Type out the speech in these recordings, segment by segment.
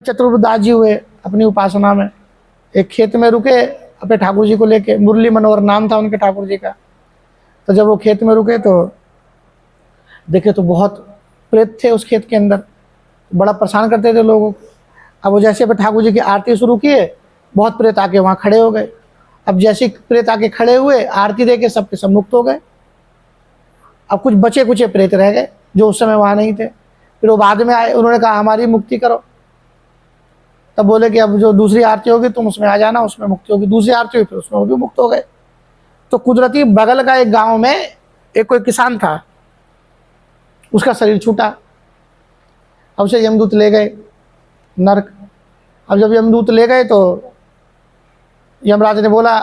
चतुर्दास जी हुए अपनी उपासना में, एक खेत में रुके अपने ठाकुर जी को लेके, मुरली मनोहर नाम था उनके ठाकुर जी का। तो जब वो खेत में रुके तो देखे तो बहुत प्रेत थे उस खेत के अंदर, बड़ा परेशान करते थे लोगों को। अब वो जैसे अपने ठाकुर जी की आरती शुरू किए, बहुत प्रेत आके वहाँ खड़े हो गए। अब जैसे प्रेत आके खड़े हुए, आरती देके सबके सब मुक्त हो गए। अब कुछ बचे कुचे प्रेत रह गए जो उस समय वहाँ नहीं थे। फिर वो बाद में आए, उन्होंने कहा हमारी मुक्ति करो। तब बोले कि अब जो दूसरी आरती होगी तुम उसमें आ जाना, उसमें मुक्ति होगी। दूसरी आरती हुई, फिर उसमें वो भी मुक्त हो गए। तो कुदरती बगल का एक गांव में एक कोई किसान था, उसका शरीर छूटा। अब उसे यमदूत ले गए नरक। अब जब यमदूत ले गए तो यमराज ने बोला,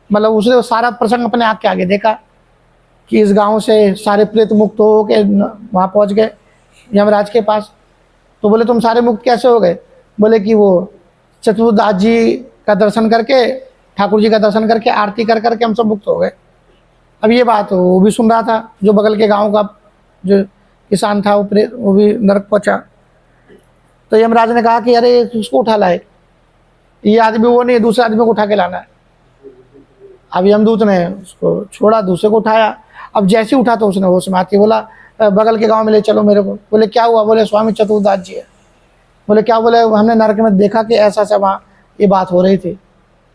मतलब उसने वो सारा प्रसंग अपने आँख के आगे देखा कि इस गांव से सारे प्रेत मुक्त हो के वहाँ पहुँच गए यमराज के पास। तो बोले तुम सारे मुक्त कैसे हो गए? बोले कि वो चतुर्दास जी का दर्शन करके, ठाकुर जी का दर्शन करके, आरती कर करके हम सब मुक्त हो गए। अब ये बात वो भी सुन रहा था, जो बगल के गांव का जो किसान था, वो भी नरक पहुंचा। तो यमराज ने कहा कि अरे उसको उठा लाए, ये आदमी वो नहीं, दूसरे आदमी को उठा के लाना है। अब यमदूत ने उसको छोड़ा, दूसरे को उठाया। अब जैसे उठा तो उसने होश में आती बोला बगल के गांव में ले चलो मेरे को। बोले क्या हुआ? बोले स्वामी चतुर्दास जी है। बोले क्या? बोले हमने नरक में देखा कि ऐसा ऐसा वहाँ ये बात हो रही थी,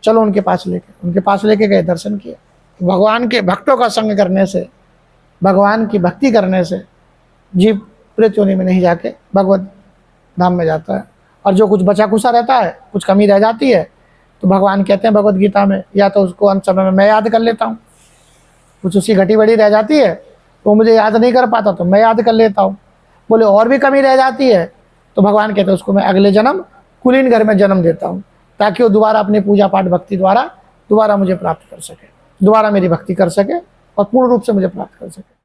चलो उनके पास लेके गए, दर्शन किए। भगवान के भक्तों का संग करने से, भगवान की भक्ति करने से जीव प्रेत योनि में नहीं जाके भगवत धाम में जाता है। और जो कुछ बचा खुचा रहता है, कुछ कमी रह जाती है, तो भगवान कहते हैं भगवत गीता में, या तो उसको अंत समय में मैं याद कर लेता हूँ, कुछ उसकी घटी बड़ी रह जाती है तो मुझे याद नहीं कर पाता तो मैं याद कर लेता हूँ। बोले और भी कमी रह जाती है तो भगवान कहते हैं उसको मैं अगले जन्म कुलीन घर में जन्म देता हूँ, ताकि वो दोबारा अपनी पूजा पाठ भक्ति द्वारा दोबारा मुझे प्राप्त कर सके, दोबारा मेरी भक्ति कर सके और पूर्ण रूप से मुझे प्राप्त कर सके।